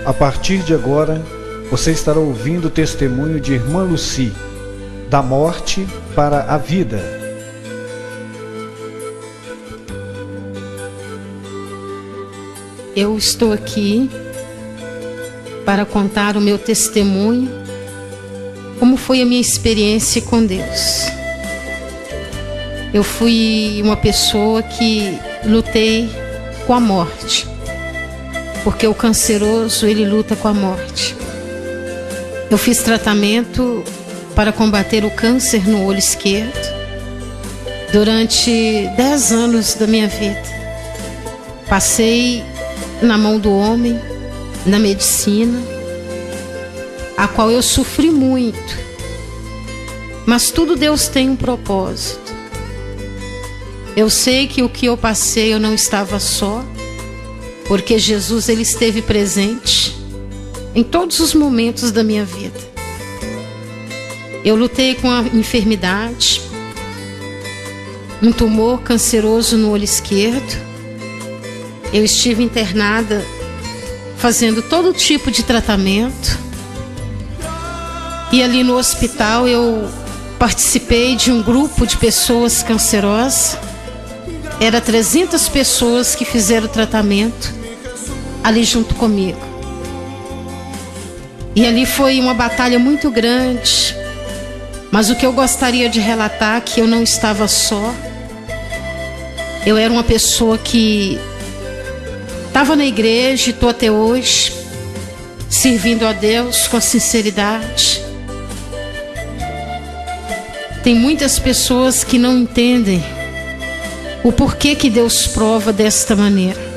A partir de agora, você estará ouvindo o testemunho de Irmã Lucy, da morte para a vida. Eu estou aqui para contar o meu testemunho, como foi a minha experiência com Deus. Eu fui uma pessoa que lutei com a morte, porque o canceroso, ele luta com a morte. Eu fiz tratamento para combater o câncer no olho esquerdo durante 10 anos da minha vida. Passei na mão do homem, na medicina, a qual eu sofri muito, mas tudo Deus tem um propósito. Eu sei que o que eu passei eu não estava só, porque Jesus, ele esteve presente em todos os momentos da minha vida. Eu lutei com a enfermidade, um tumor canceroso no olho esquerdo. Eu estive internada fazendo todo tipo de tratamento. E ali no hospital eu participei de um grupo de pessoas cancerosas. Era 300 pessoas que fizeram o tratamento ali junto comigo. E ali foi uma batalha muito grande. Mas o que eu gostaria de relatar é que eu não estava só. Eu era uma pessoa que estava na igreja e estou até hoje servindo a Deus com sinceridade. Tem muitas pessoas que não entendem o porquê que Deus prova desta maneira.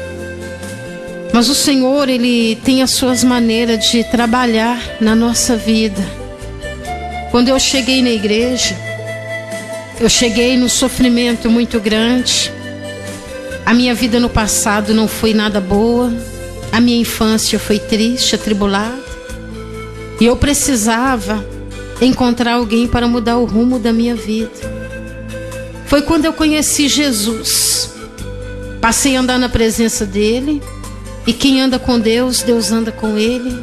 Mas o Senhor, ele tem as suas maneiras de trabalhar na nossa vida. Quando eu cheguei na igreja, eu cheguei num sofrimento muito grande. A minha vida no passado não foi nada boa. A minha infância foi triste, atribulada. E eu precisava encontrar alguém para mudar o rumo da minha vida. Foi quando eu conheci Jesus. Passei a andar na presença dele. E quem anda com Deus, Deus anda com ele.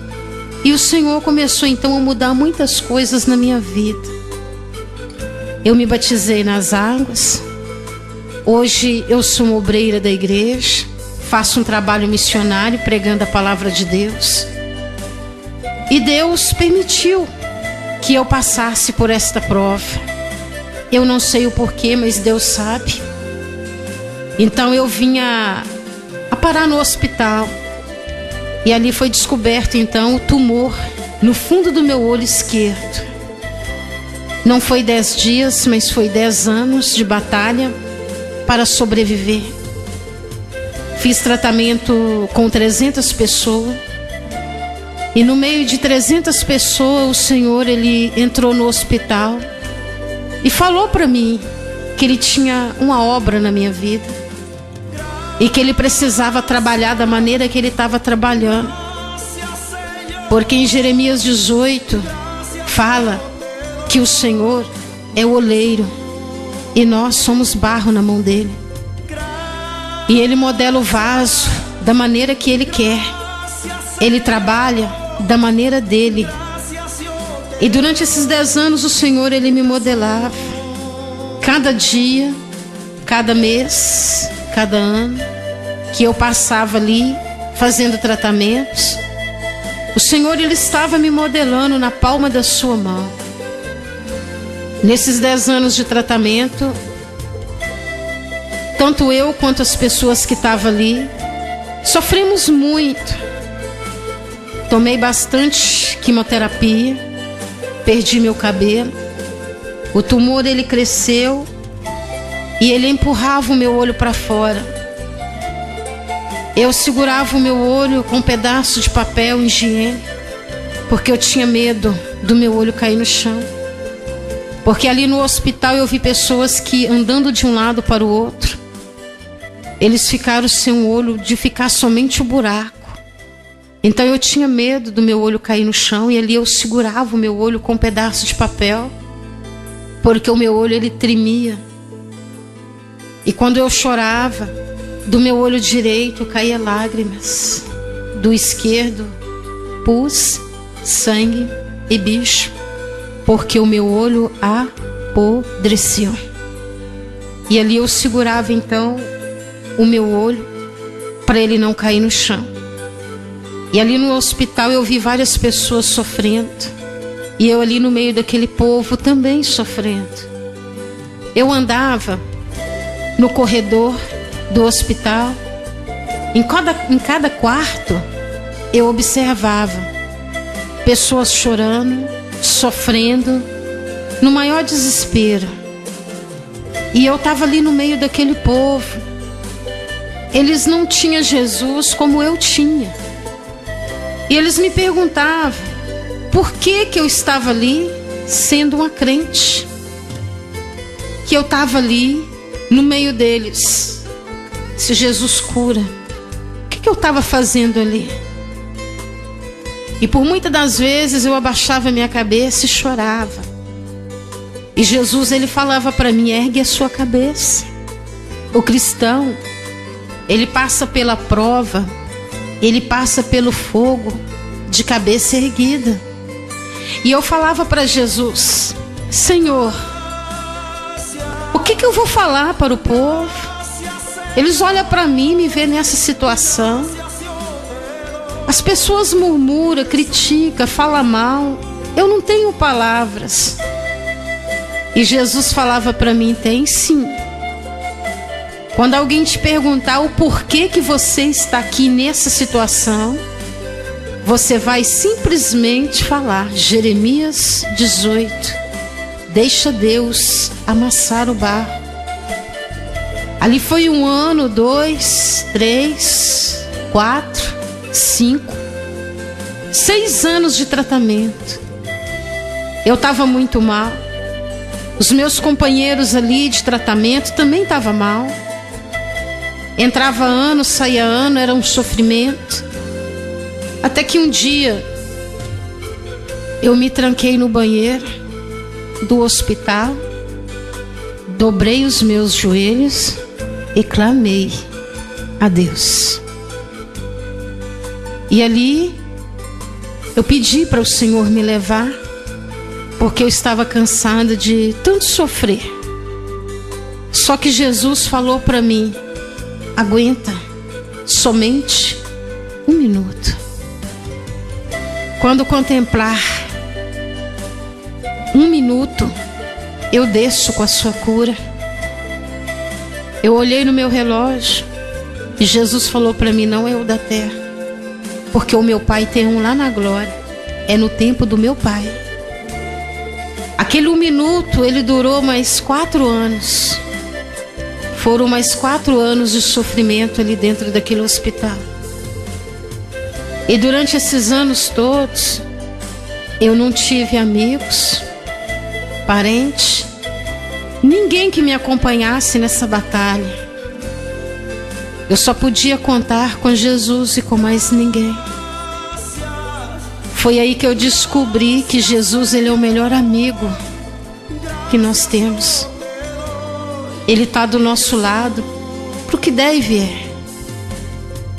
E o Senhor começou então a mudar muitas coisas na minha vida. Eu me batizei nas águas. Hoje eu sou uma obreira da igreja. Faço um trabalho missionário pregando a palavra de Deus. E Deus permitiu que eu passasse por esta prova. Eu não sei o porquê, mas Deus sabe. Então eu vinha a parar no hospital. E ali foi descoberto então o tumor no fundo do meu olho esquerdo. Não foi 10 dias, mas foi 10 anos de batalha para sobreviver. Fiz tratamento com 300 pessoas. E no meio de 300 pessoas, o Senhor, ele entrou no hospital e falou para mim que ele tinha uma obra na minha vida. E que ele precisava trabalhar da maneira que ele estava trabalhando. Porque em Jeremias 18 fala que o Senhor é o oleiro e nós somos barro na mão dele. E ele modela o vaso da maneira que ele quer. Ele trabalha da maneira dele. E durante esses 10 anos o Senhor, ele me modelava. Cada dia, cada mês, cada ano que eu passava ali fazendo tratamentos, o Senhor, ele estava me modelando na palma da sua mão. Nesses 10 anos de tratamento, tanto eu quanto as pessoas que estavam ali sofremos muito. Tomei bastante quimioterapia, perdi meu cabelo, o tumor, ele cresceu e ele empurrava o meu olho para fora. Eu segurava o meu olho com um pedaço de papel higiênico, porque eu tinha medo do meu olho cair no chão. Porque ali no hospital eu vi pessoas que, andando de um lado para o outro, eles ficaram sem um olho, de ficar somente o buraco. Então eu tinha medo do meu olho cair no chão, e ali eu segurava o meu olho com um pedaço de papel, porque o meu olho, ele tremia. E quando eu chorava, do meu olho direito caía lágrimas, do esquerdo pus, sangue e bicho, porque o meu olho apodreceu. E ali eu segurava então o meu olho para ele não cair no chão. E ali no hospital eu vi várias pessoas sofrendo, e eu ali no meio daquele povo também sofrendo. Eu andava no corredor do hospital, em cada quarto eu observava pessoas chorando, sofrendo, no maior desespero. E eu estava ali no meio daquele povo. Eles não tinham Jesus como eu tinha. E eles me perguntavam por que eu estava ali sendo uma crente, que eu estava ali no meio deles. Se Jesus cura, o que eu estava fazendo ali? E por muitas das vezes eu abaixava minha cabeça e chorava. E Jesus, ele falava para mim: ergue a sua cabeça. O cristão, ele passa pela prova, ele passa pelo fogo de cabeça erguida. E eu falava para Jesus: Senhor, o que eu vou falar para o povo? Eles olham para mim e me vêem nessa situação. As pessoas murmuram, criticam, falam mal. Eu não tenho palavras. E Jesus falava para mim: tem sim. Quando alguém te perguntar o porquê que você está aqui nessa situação, você vai simplesmente falar Jeremias 18: deixa Deus amassar o barro. Ali foi 1 ano, 2, 3, 4, 5, 6 anos de tratamento. Eu estava muito mal. Os meus companheiros ali de tratamento também estavam mal. Entrava ano, saía ano, era um sofrimento. Até que um dia eu me tranquei no banheiro do hospital, dobrei os meus joelhos e clamei a Deus. E ali eu pedi para o Senhor me levar, porque eu estava cansada de tanto sofrer. Só que Jesus falou para mim: aguenta somente 1 minuto. Quando contemplar 1 minuto, eu desço com a sua cura. Eu olhei no meu relógio e Jesus falou para mim: não é o da terra, porque o meu Pai tem um lá na glória. É no tempo do meu Pai. Aquele 1 minuto, ele durou mais 4 anos. Foram mais 4 anos de sofrimento ali dentro daquele hospital. E durante esses anos todos, eu não tive amigos, parentes, ninguém que me acompanhasse nessa batalha. Eu só podia contar com Jesus e com mais ninguém. Foi aí que eu descobri que Jesus, ele é o melhor amigo que nós temos. Ele está do nosso lado para o que der e vier.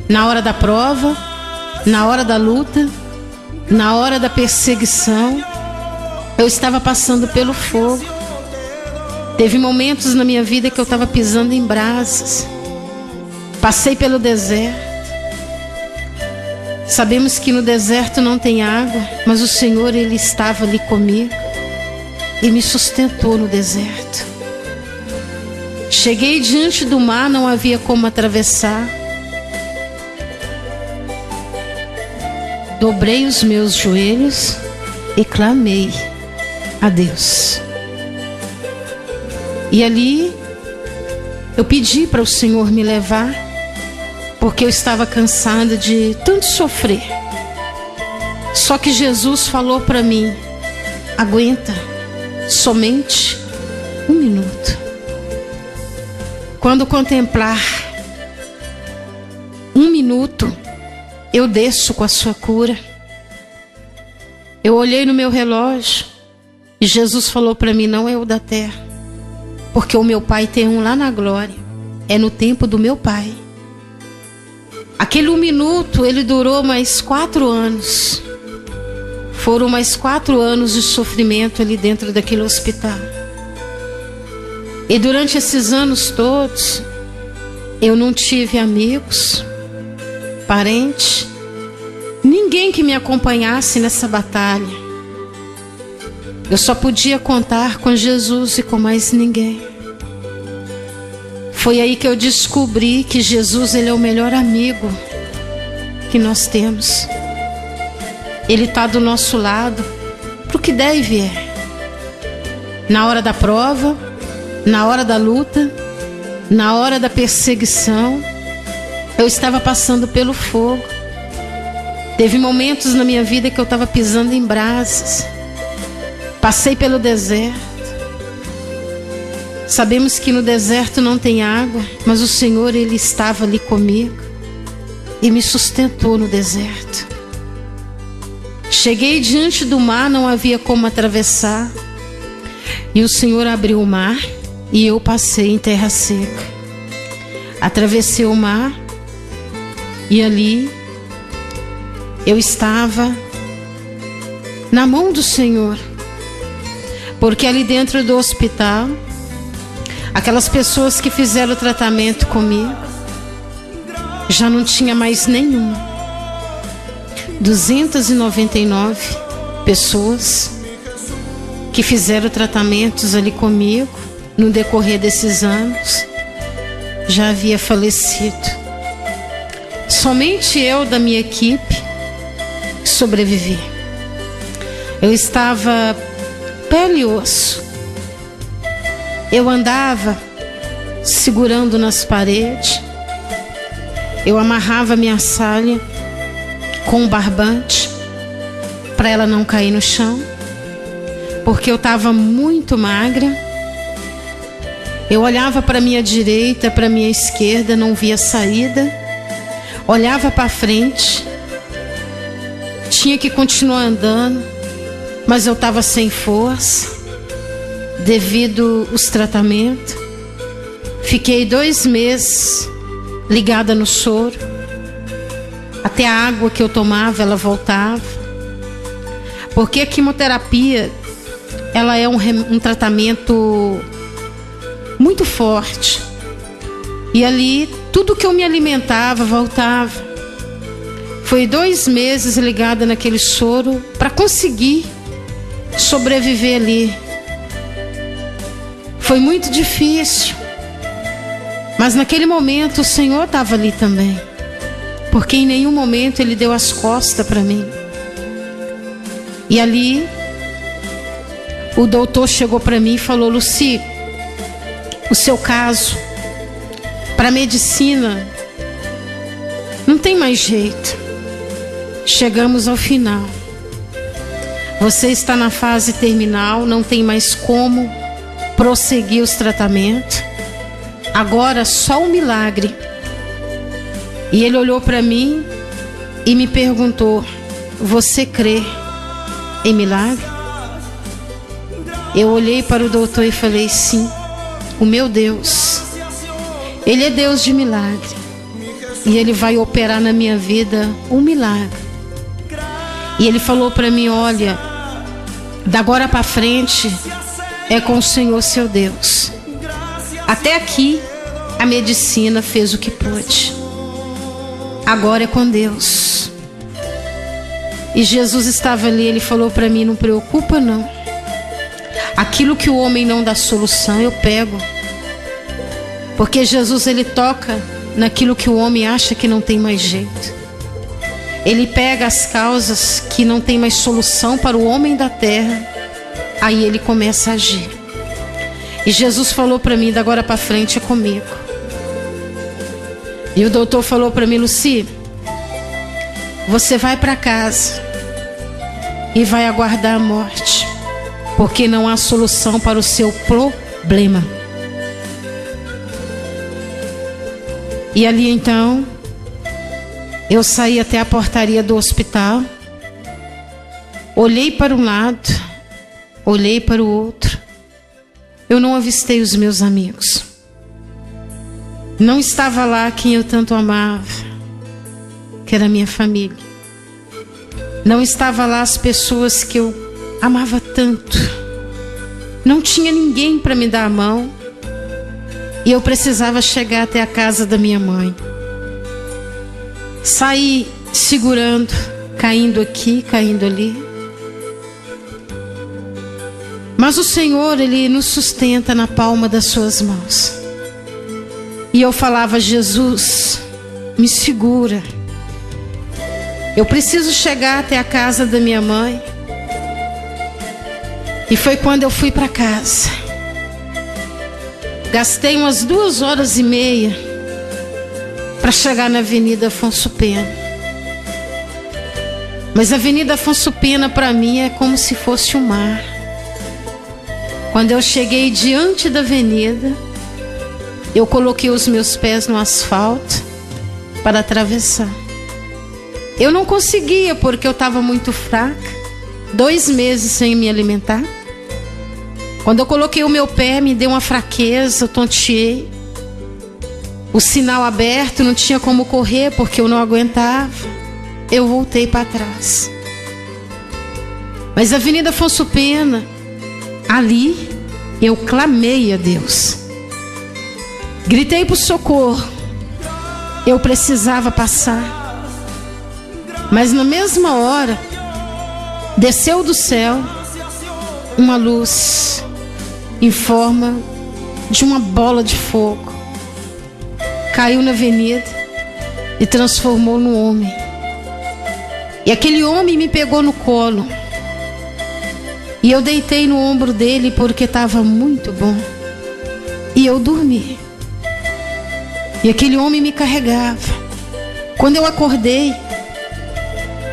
Na hora da prova, na hora da luta, na hora da perseguição, eu estava passando pelo fogo. Teve momentos na minha vida que eu estava pisando em brasas. Passei pelo deserto. Sabemos que no deserto não tem água, mas o Senhor, ele estava ali comigo e me sustentou no deserto. Cheguei diante do mar, não havia como atravessar. Dobrei os meus joelhos e clamei a Deus. E ali eu pedi para o Senhor me levar, porque eu estava cansada de tanto sofrer. Só que Jesus falou para mim: aguenta somente 1 minuto. Quando contemplar 1 minuto, eu desço com a sua cura. Eu olhei no meu relógio e Jesus falou para mim: não é o da terra, porque o meu Pai tem um lá na glória. É no tempo do meu Pai. Aquele 1 minuto, ele durou mais 4 anos. Foram mais 4 anos de sofrimento ali dentro daquele hospital. E durante esses anos todos, eu não tive amigos, parentes, ninguém que me acompanhasse nessa batalha. Eu só podia contar com Jesus e com mais ninguém. Foi aí que eu descobri que Jesus, ele é o melhor amigo que nós temos. Ele está do nosso lado para o que der e vier. Na hora da prova, na hora da luta, na hora da perseguição, eu estava passando pelo fogo. Teve momentos na minha vida que eu estava pisando em brasas. Passei pelo deserto. Sabemos que no deserto não tem água, mas o Senhor, ele estava ali comigo e me sustentou no deserto. Cheguei diante do mar, não havia como atravessar, e o Senhor abriu o mar e eu passei em terra seca. Atravessei o mar e ali eu estava na mão do Senhor, porque ali dentro do hospital, aquelas pessoas que fizeram o tratamento comigo, já não tinha mais nenhuma. 299 pessoas que fizeram tratamentos ali comigo no decorrer desses anos já havia falecido. Somente eu da minha equipe sobrevivi. Eu estava pele e osso. Eu andava segurando nas paredes. Eu amarrava minha saia com um barbante para ela não cair no chão, porque eu estava muito magra. Eu olhava para minha direita, para minha esquerda, não via saída. Olhava para frente, tinha que continuar andando, mas eu estava sem força devido aos tratamentos. Fiquei 2 meses ligada no soro. Até a água que eu tomava, ela voltava. Porque a quimioterapia, ela é um tratamento muito forte. E ali, tudo que eu me alimentava, voltava. Foi 2 meses ligada naquele soro para conseguir sobreviver ali. Foi muito difícil. Mas naquele momento o Senhor estava ali também. Porque em nenhum momento Ele deu as costas para mim. E ali, o doutor chegou para mim e falou: Lucy, o seu caso, para a medicina, não tem mais jeito. Chegamos ao final. Você está na fase terminal, não tem mais como prosseguir os tratamentos. Agora só um milagre. E ele olhou para mim e me perguntou: você crê em milagre? Eu olhei para o doutor e falei: sim, o meu Deus, Ele é Deus de milagre. E Ele vai operar na minha vida um milagre. E Ele falou para mim: olha, da agora para frente é com o Senhor seu Deus. Até aqui a medicina fez o que pôde. Agora é com Deus. E Jesus estava ali, Ele falou para mim: não preocupa não. Aquilo que o homem não dá solução, eu pego. Porque Jesus, Ele toca naquilo que o homem acha que não tem mais jeito. Ele pega as causas que não tem mais solução para o homem da terra. Aí Ele começa a agir. E Jesus falou para mim: da agora para frente é comigo. E o doutor falou para mim: Lucy, você vai para casa e vai aguardar a morte, porque não há solução para o seu problema. E ali então, eu saí até a portaria do hospital, olhei para um lado, olhei para o outro. Eu não avistei os meus amigos. Não estava lá quem eu tanto amava, que era a minha família. Não estava lá as pessoas que eu amava tanto. Não tinha ninguém para me dar a mão. E eu precisava chegar até a casa da minha mãe. Saí segurando, caindo aqui, caindo ali. Mas o Senhor, Ele nos sustenta na palma das suas mãos. E eu falava: Jesus, me segura. Eu preciso chegar até a casa da minha mãe. E foi quando eu fui para casa. Gastei umas 2h30 para chegar na Avenida Afonso Pena. Mas a Avenida Afonso Pena para mim é como se fosse um mar. Quando eu cheguei diante da avenida, eu coloquei os meus pés no asfalto para atravessar. Eu não conseguia porque eu estava muito fraca, 2 meses sem me alimentar. Quando eu coloquei o meu pé, me deu uma fraqueza, eu tonteei. O sinal aberto, não tinha como correr porque eu não aguentava. Eu voltei para trás. Mas a Avenida Afonso Pena, ali eu clamei a Deus. Gritei por socorro. Eu precisava passar. Mas na mesma hora, desceu do céu uma luz em forma de uma bola de fogo. Caiu na avenida e transformou num homem. E aquele homem me pegou no colo. E eu deitei no ombro dele porque estava muito bom. E eu dormi. E aquele homem me carregava. Quando eu acordei,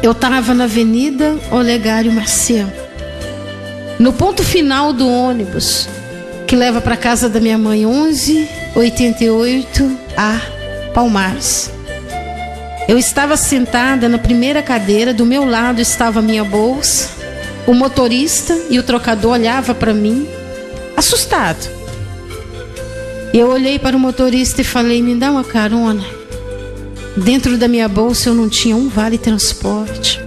eu estava na Avenida Olegário Maciel, no ponto final do ônibus que leva para casa da minha mãe, 1188A Palmares. Eu estava sentada na primeira cadeira, do meu lado estava a minha bolsa. O motorista e o trocador olhavam para mim, assustado. Eu olhei para o motorista e falei: me dá uma carona. Dentro da minha bolsa eu não tinha um vale transporte.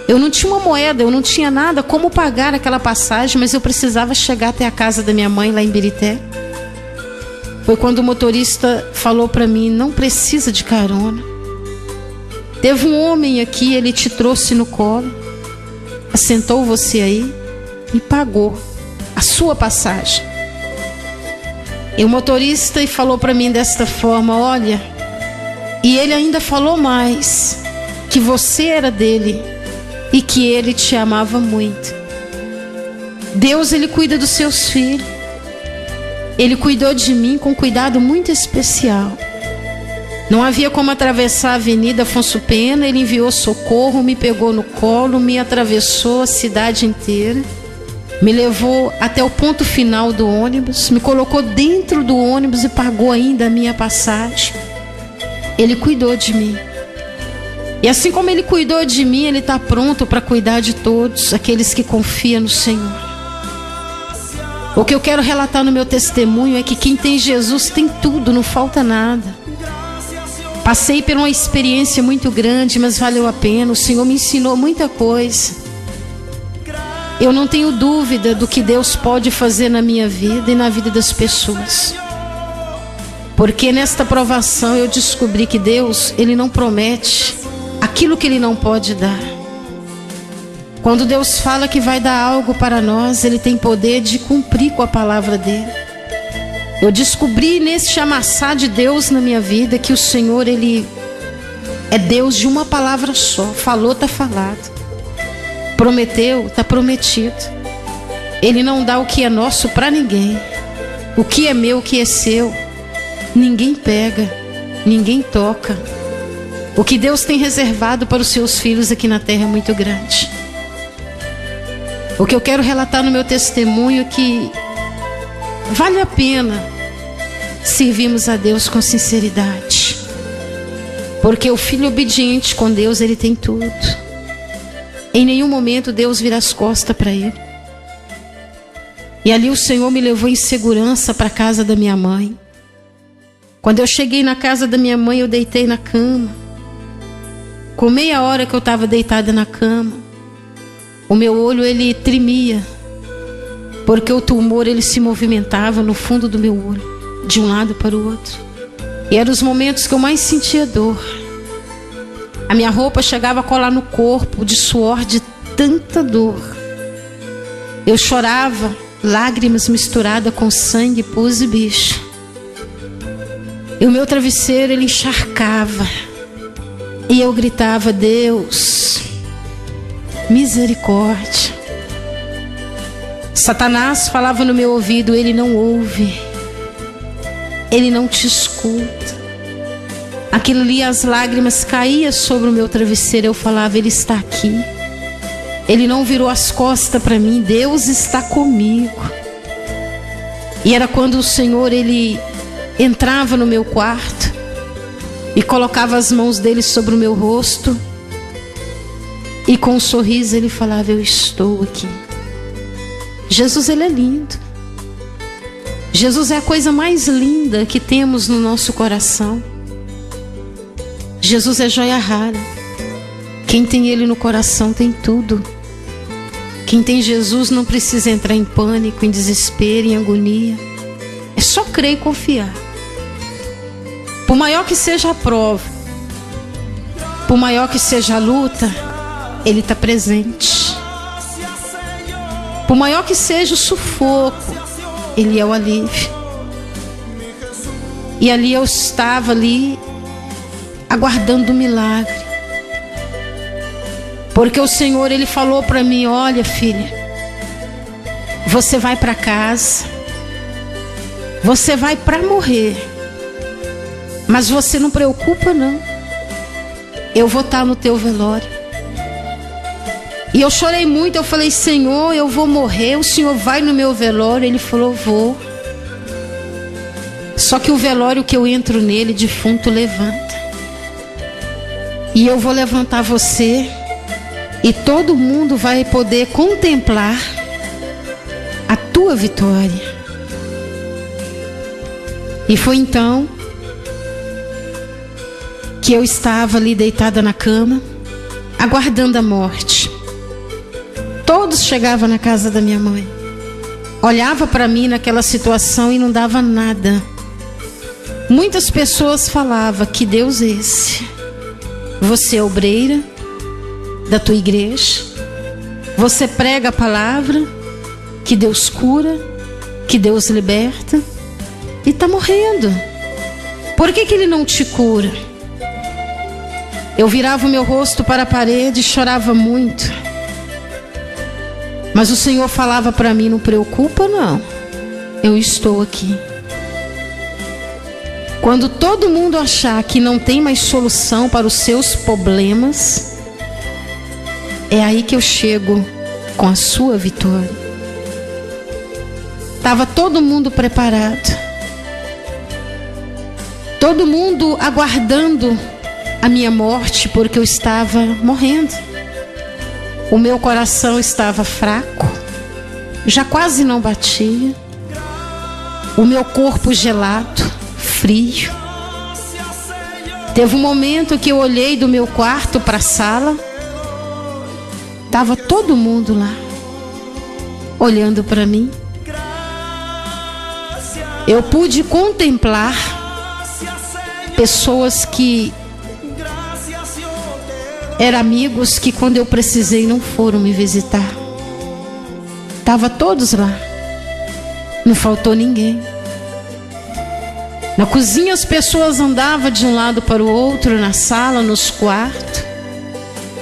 Eu não tinha uma moeda, eu não tinha nada como pagar aquela passagem, mas eu precisava chegar até a casa da minha mãe lá em Birité. Foi quando o motorista falou para mim: não precisa de carona. Teve um homem aqui, ele te trouxe no colo, assentou você aí e pagou a sua passagem. E o motorista falou para mim desta forma: olha, e ele ainda falou mais, que você era dele e que ele te amava muito. Deus, Ele cuida dos seus filhos. Ele cuidou de mim com cuidado muito especial. Não havia como atravessar a Avenida Afonso Pena. Ele enviou socorro, me pegou no colo, me atravessou a cidade inteira, me levou até o ponto final do ônibus, me colocou dentro do ônibus e pagou ainda a minha passagem. Ele cuidou de mim. E assim como Ele cuidou de mim, Ele está pronto para cuidar de todos aqueles que confiam no Senhor. O que eu quero relatar no meu testemunho é que quem tem Jesus tem tudo, não falta nada. Passei por uma experiência muito grande, mas valeu a pena. O Senhor me ensinou muita coisa. Eu não tenho dúvida do que Deus pode fazer na minha vida e na vida das pessoas. Porque nesta provação eu descobri que Deus, Ele não promete aquilo que Ele não pode dar. Quando Deus fala que vai dar algo para nós, Ele tem poder de cumprir com a palavra dEle. Eu descobri neste amassar de Deus na minha vida que o Senhor, Ele é Deus de uma palavra só. Falou, está falado. Prometeu, está prometido. Ele não dá o que é nosso para ninguém. O que é meu, o que é seu, ninguém pega, ninguém toca. O que Deus tem reservado para os seus filhos aqui na terra é muito grande. O que eu quero relatar no meu testemunho é que vale a pena servirmos a Deus com sinceridade. Porque o filho obediente com Deus, ele tem tudo. Em nenhum momento Deus vira as costas para ele. E ali o Senhor me levou em segurança para a casa da minha mãe. Quando eu cheguei na casa da minha mãe, eu deitei na cama. com meia hora que eu estava deitada na cama, o meu olho ele tremia, porque o tumor ele se movimentava no fundo do meu olho, de um lado para o outro. E eram os momentos que eu mais sentia dor. A minha roupa chegava a colar no corpo de suor, de tanta dor. Eu chorava, lágrimas misturadas com sangue, pus e bicho. E o meu travesseiro ele encharcava. E eu gritava: Deus, misericórdia. Satanás falava no meu ouvido: ele não ouve, ele não te escuta. Aquilo ali, as lágrimas caíam sobre o meu travesseiro. Eu falava: ele está aqui, ele não virou as costas para mim, Deus está comigo. E era quando o Senhor ele entrava no meu quarto e colocava as mãos dele sobre o meu rosto, e com um sorriso ele falava: eu estou aqui. Jesus ele é lindo. Jesus é a coisa mais linda que temos no nosso coração. Jesus é joia rara. Quem tem ele no coração tem tudo. Quem tem Jesus não precisa entrar em pânico, em desespero, em agonia. É só crer e confiar. Por maior que seja a prova, por maior que seja a luta, ele está presente. Por maior que seja o sufoco, ele é o alívio. E ali eu estava ali aguardando o milagre, porque o Senhor ele falou para mim: olha, filha, você vai para casa, você vai para morrer, mas você não preocupa não, eu vou estar no teu velório. E eu chorei muito, eu falei: Senhor, eu vou morrer, o Senhor vai no meu velório? Ele falou: vou. Só que o velório que eu entro nele, defunto levanta. E eu vou levantar você, e todo mundo vai poder contemplar a tua vitória. E foi então que eu estava ali deitada na cama, aguardando a morte. Todos chegavam na casa da minha mãe, olhava para mim naquela situação e não dava nada. Muitas pessoas falavam: que Deus é esse? Você é obreira da tua igreja, você prega a palavra, que Deus cura, que Deus liberta, e está morrendo. Por que ele não te cura? Eu virava o meu rosto para a parede e chorava muito. Mas o Senhor falava para mim: não preocupa não, eu estou aqui. Quando todo mundo achar que não tem mais solução para os seus problemas, é aí que eu chego com a sua vitória. Estava todo mundo preparado, todo mundo aguardando a minha morte, porque eu estava morrendo. O meu coração estava fraco, já quase não batia. O meu corpo gelado, frio. Teve um momento que eu olhei do meu quarto para a sala, estava todo mundo lá, olhando para mim. Eu pude contemplar pessoas que eram amigos, que quando eu precisei não foram me visitar. Estavam todos lá, não faltou ninguém. Na cozinha as pessoas andavam de um lado para o outro, na sala, nos quartos,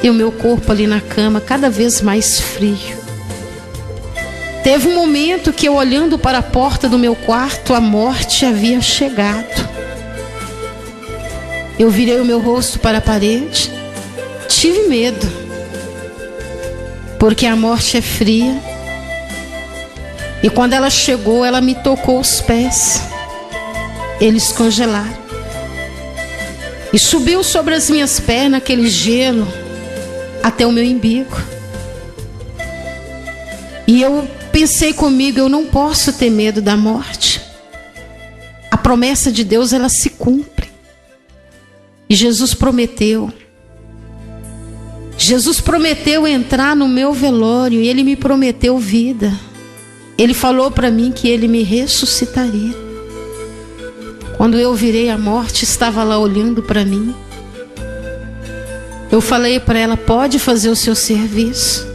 e o meu corpo ali na cama cada vez mais frio. Teve um momento que eu, olhando para a porta do meu quarto, a morte havia chegado. Eu virei o meu rosto para a parede, tive medo, porque a morte é fria. E quando ela chegou, ela me tocou os pés, eles congelaram. E subiu sobre as minhas pernas aquele gelo até o meu umbigo. E eu pensei comigo: eu não posso ter medo da morte. A promessa de Deus, ela se cumpre. E Jesus prometeu Jesus prometeu entrar no meu velório e Ele me prometeu vida. Ele falou para mim que Ele me ressuscitaria. Quando eu virei, a morte estava lá olhando para mim. Eu falei para ela: pode fazer o seu serviço.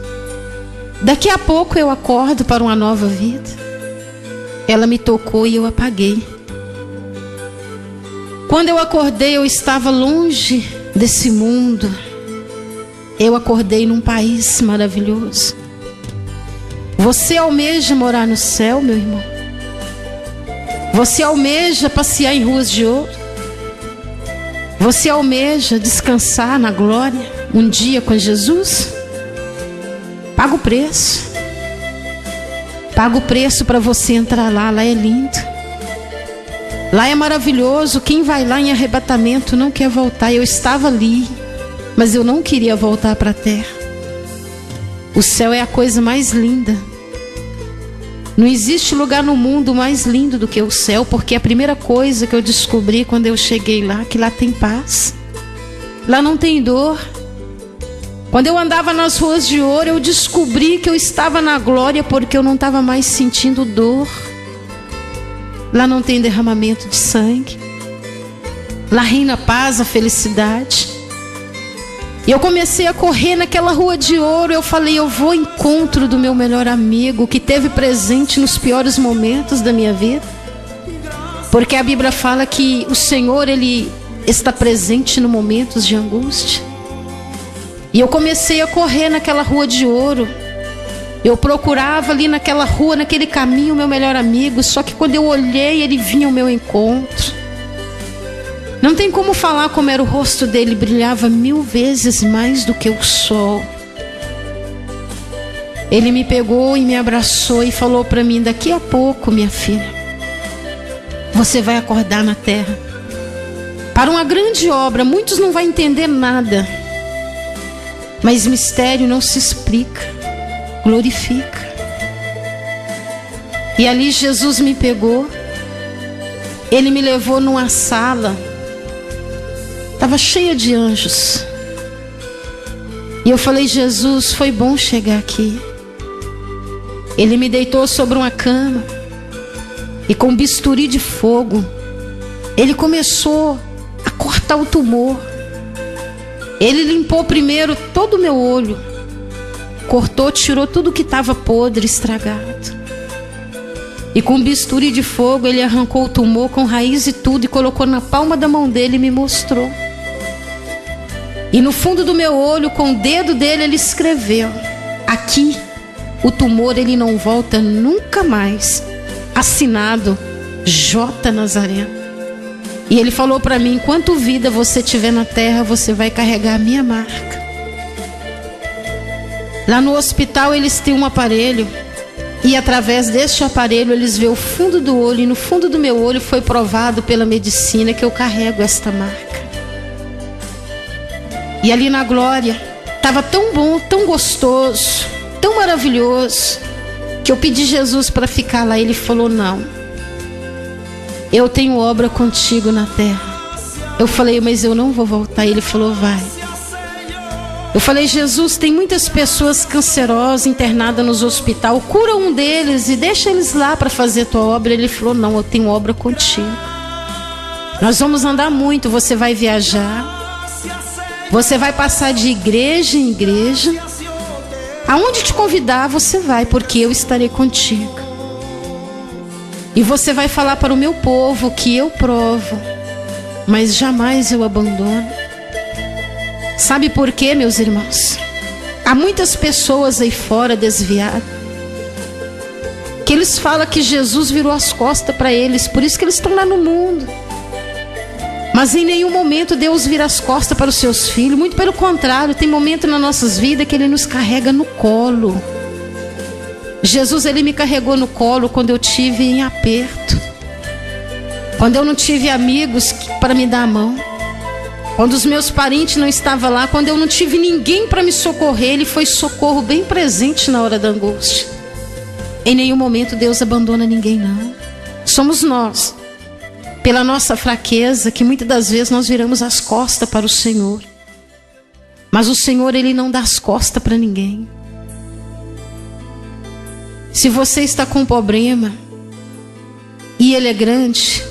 Daqui a pouco eu acordo para uma nova vida. Ela me tocou e eu apaguei. Quando eu acordei, eu estava longe desse mundo. Eu acordei num país maravilhoso. Você almeja morar no céu, meu irmão? Você almeja passear em ruas de ouro? Você almeja descansar na glória um dia com Jesus? Paga o preço. Paga o preço para você entrar lá. Lá é lindo. Lá é maravilhoso. Quem vai lá em arrebatamento não quer voltar. Eu estava ali, mas eu não queria voltar para a terra. O céu é a coisa mais linda. Não existe lugar no mundo mais lindo do que o céu, porque a primeira coisa que eu descobri quando eu cheguei lá, que lá tem paz. Lá não tem dor. Quando eu andava nas ruas de ouro, eu descobri que eu estava na glória, porque eu não estava mais sentindo dor. Lá não tem derramamento de sangue. Lá reina a paz, a felicidade. E eu comecei a correr naquela rua de ouro. Eu falei: eu vou ao encontro do meu melhor amigo, que teve presente nos piores momentos da minha vida. Porque a Bíblia fala que o Senhor, Ele está presente nos momentos de angústia. E eu comecei a correr naquela rua de ouro. Eu procurava ali naquela rua, naquele caminho, o meu melhor amigo. Só que quando eu olhei, ele vinha ao meu encontro. Não tem como falar como era o rosto dele. Brilhava 1000 vezes mais do que o sol. Ele me pegou e me abraçou e falou para mim: daqui a pouco, minha filha, você vai acordar na terra para uma grande obra. Muitos não vão entender nada, mas mistério não se explica, glorifica. E ali Jesus me pegou. Ele me levou numa sala. Estava cheia de anjos. E eu falei: Jesus, foi bom chegar aqui. Ele me deitou sobre uma cama. E com um bisturi de fogo, Ele começou a cortar o tumor. Ele limpou primeiro todo o meu olho. Cortou, tirou tudo que estava podre, estragado. E com um bisturi de fogo, Ele arrancou o tumor com raiz e tudo, e colocou na palma da mão dele e me mostrou. E no fundo do meu olho, com o dedo dele, Ele escreveu: aqui, o tumor ele não volta nunca mais. Assinado J. Nazareno. E Ele falou para mim: enquanto vida você tiver na terra, você vai carregar a minha marca. Lá no hospital eles têm um aparelho, e através deste aparelho eles veem o fundo do olho. E no fundo do meu olho foi provado pela medicina que eu carrego esta marca. E ali na glória estava tão bom, tão gostoso, tão maravilhoso, que eu pedi Jesus para ficar lá. Ele falou: não, eu tenho obra contigo na terra. Eu falei: mas eu não vou voltar. Ele falou: vai. Eu falei: Jesus, tem muitas pessoas cancerosas internadas nos hospitais, cura um deles e deixa eles lá para fazer tua obra. Ele falou: não, eu tenho obra contigo. Nós vamos andar muito, você vai viajar, você vai passar de igreja em igreja. Aonde te convidar, você vai, porque eu estarei contigo. E você vai falar para o meu povo que eu provo, mas jamais eu abandono. Sabe por quê, meus irmãos? Há muitas pessoas aí fora desviadas, que eles falam que Jesus virou as costas para eles, por isso que eles estão lá no mundo. Mas em nenhum momento Deus vira as costas para os seus filhos. Muito pelo contrário, tem momento nas nossas vidas que Ele nos carrega no colo. Jesus, Ele me carregou no colo quando eu tive em aperto, quando eu não tive amigos para me dar a mão, quando os meus parentes não estavam lá, quando eu não tive ninguém para me socorrer. Ele foi socorro bem presente na hora da angústia. Em nenhum momento Deus abandona ninguém, não. Somos nós, pela nossa fraqueza, que muitas das vezes nós viramos as costas para o Senhor. Mas o Senhor, Ele não dá as costas para ninguém. Se você está com um problema e ele é grande,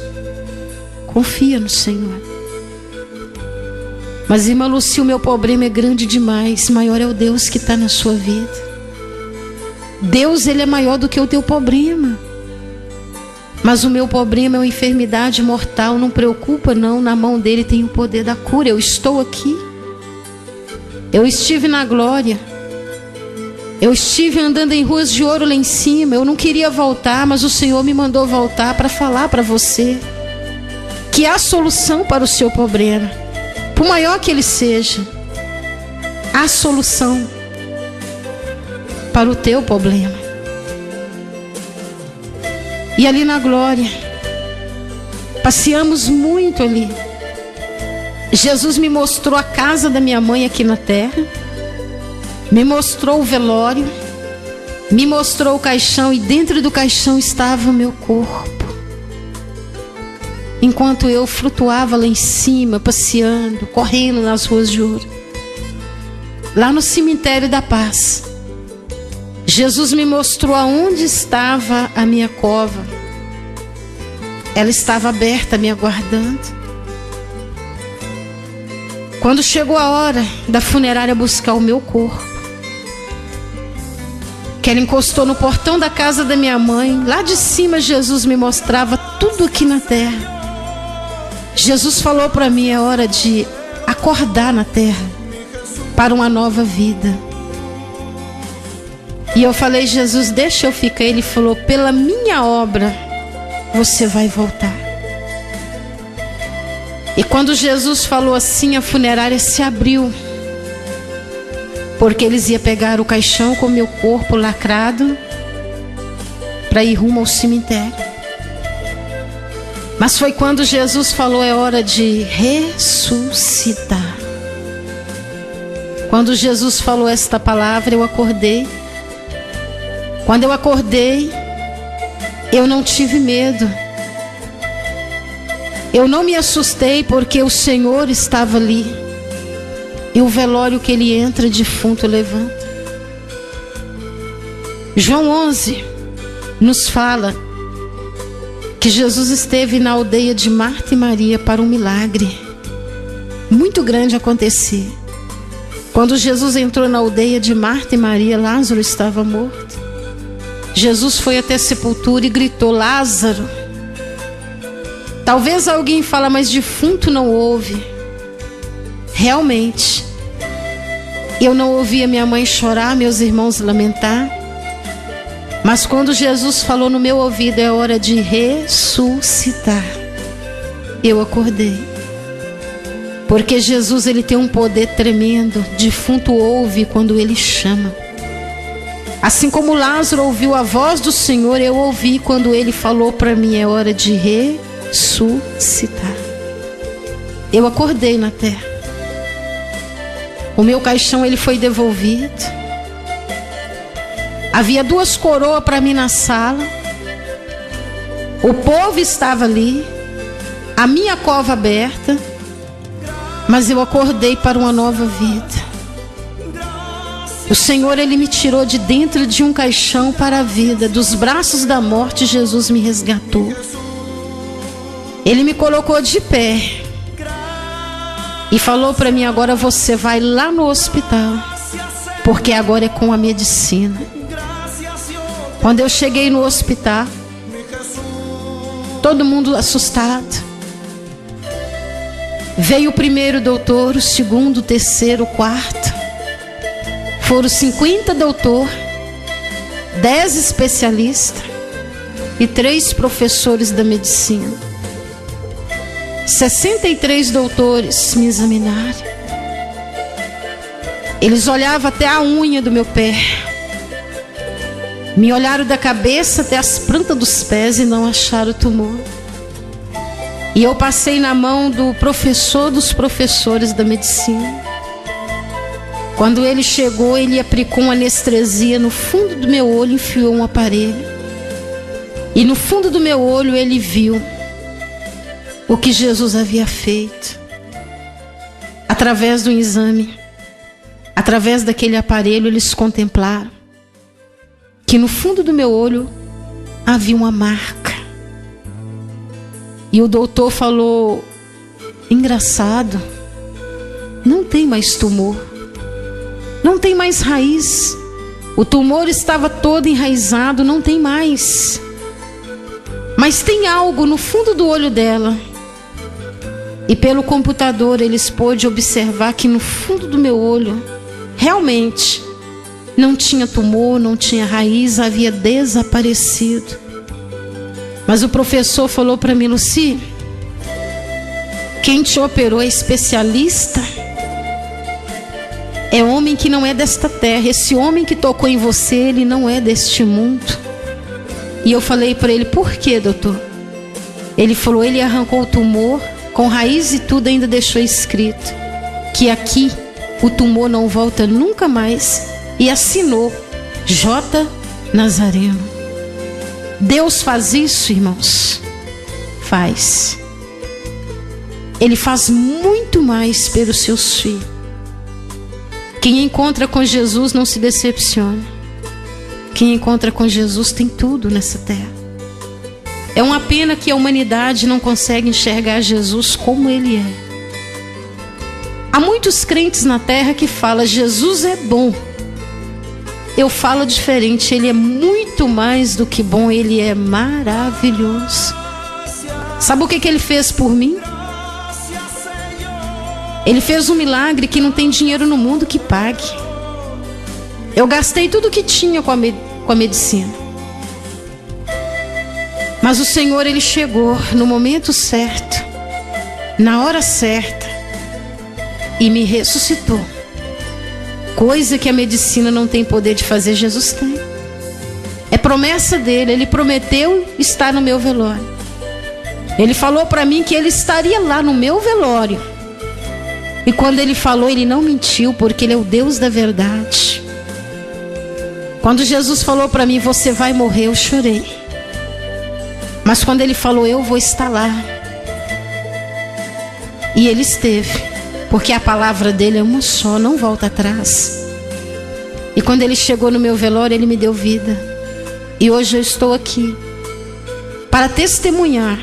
confia no Senhor. Mas, irmã Luci, o meu problema é grande demais. Maior é o Deus que está na sua vida. Deus, Ele é maior do que o teu problema. Mas o meu problema é uma enfermidade mortal. Não preocupa não, na mão dele tem o poder da cura. Eu estou aqui. Eu estive na glória. Eu estive andando em ruas de ouro lá em cima. Eu não queria voltar, mas o Senhor me mandou voltar para falar para você que há solução para o seu problema. Por maior que ele seja, há solução para o teu problema. E ali na glória, passeamos muito ali. Jesus me mostrou a casa da minha mãe aqui na terra, me mostrou o velório, me mostrou o caixão, e dentro do caixão estava o meu corpo. Enquanto eu flutuava lá em cima, passeando, correndo nas ruas de ouro, lá no cemitério da paz, Jesus me mostrou aonde estava a minha cova. Ela estava aberta, me aguardando. Quando chegou a hora da funerária buscar o meu corpo, que ela encostou no portão da casa da minha mãe, lá de cima Jesus me mostrava tudo aqui na terra. Jesus falou para mim: é hora de acordar na terra para uma nova vida. E eu falei: Jesus, deixa eu ficar. Ele falou: pela minha obra você vai voltar. E quando Jesus falou assim, a funerária se abriu, porque eles iam pegar o caixão com o meu corpo lacrado para ir rumo ao cemitério. Mas foi quando Jesus falou: é hora de ressuscitar. Quando Jesus falou esta palavra, eu acordei. Quando eu acordei, eu não tive medo. Eu não me assustei, porque o Senhor estava ali. E o velório que ele entra, defunto levanta. João 11 nos fala que Jesus esteve na aldeia de Marta e Maria para um milagre muito grande acontecer. Quando Jesus entrou na aldeia de Marta e Maria, Lázaro estava morto. Jesus foi até a sepultura e gritou: Lázaro. Talvez alguém fale: mas defunto não ouve. Realmente, eu não ouvia minha mãe chorar, meus irmãos lamentar. Mas quando Jesus falou no meu ouvido: é hora de ressuscitar, eu acordei. Porque Jesus, ele tem um poder tremendo. Defunto ouve quando ele chama. Assim como Lázaro ouviu a voz do Senhor, eu ouvi quando ele falou para mim: é hora de ressuscitar. Eu acordei na terra. O meu caixão, ele foi devolvido. Havia 2 coroas para mim na sala. O povo estava ali, a minha cova aberta. Mas eu acordei para uma nova vida. O Senhor, ele me tirou de dentro de um caixão para a vida. Dos braços da morte, Jesus me resgatou. Ele me colocou de pé e falou para mim: agora você vai lá no hospital, porque agora é com a medicina. Quando eu cheguei no hospital, todo mundo assustado. Veio o primeiro doutor, o segundo, o terceiro, o quarto. Foram 50 doutores, 10 especialistas e 3 professores da medicina. 63 doutores me examinaram. Eles olhavam até a unha do meu pé. Me olharam da cabeça até as plantas dos pés e não acharam tumor. E eu passei na mão do professor dos professores da medicina. Quando ele chegou, ele aplicou uma anestesia no fundo do meu olho, enfiou um aparelho. E no fundo do meu olho ele viu o que Jesus havia feito. Através do exame, através daquele aparelho, eles contemplaram que no fundo do meu olho havia uma marca. E o doutor falou: engraçado, não tem mais tumor, não tem mais raiz. O tumor estava todo enraizado, não tem mais. Mas tem algo no fundo do olho dela. E pelo computador eles pôde observar que no fundo do meu olho realmente não tinha tumor, não tinha raiz, havia desaparecido. Mas o professor falou para mim: Lucy, quem te operou é especialista, é homem que não é desta terra. Esse homem que tocou em você, ele não é deste mundo. E eu falei para ele: por quê, doutor? Ele falou: ele arrancou o tumor com raiz e tudo, ainda deixou escrito que aqui o tumor não volta nunca mais, e assinou J. Nazareno. Deus faz isso, irmãos? Faz. Ele faz muito mais pelos seus filhos. Quem encontra com Jesus não se decepciona. Quem encontra com Jesus tem tudo nessa terra. É uma pena que a humanidade não consegue enxergar Jesus como Ele é. Há muitos crentes na terra que falam: Jesus é bom. Eu falo diferente: Ele é muito mais do que bom, Ele é maravilhoso. Sabe o que Ele fez por mim? Ele fez um milagre que não tem dinheiro no mundo que pague. Eu gastei tudo que tinha com a medicina. Mas o Senhor, Ele chegou no momento certo, na hora certa, e me ressuscitou. Coisa que a medicina não tem poder de fazer, Jesus tem. É promessa dele. Ele prometeu estar no meu velório. Ele falou para mim que Ele estaria lá no meu velório. E quando Ele falou, Ele não mentiu, porque Ele é o Deus da verdade. Quando Jesus falou para mim: você vai morrer, eu chorei. Mas quando Ele falou: eu vou estar lá, e Ele esteve, porque a palavra dele é uma só, não volta atrás. E quando Ele chegou no meu velório, Ele me deu vida. E hoje eu estou aqui para testemunhar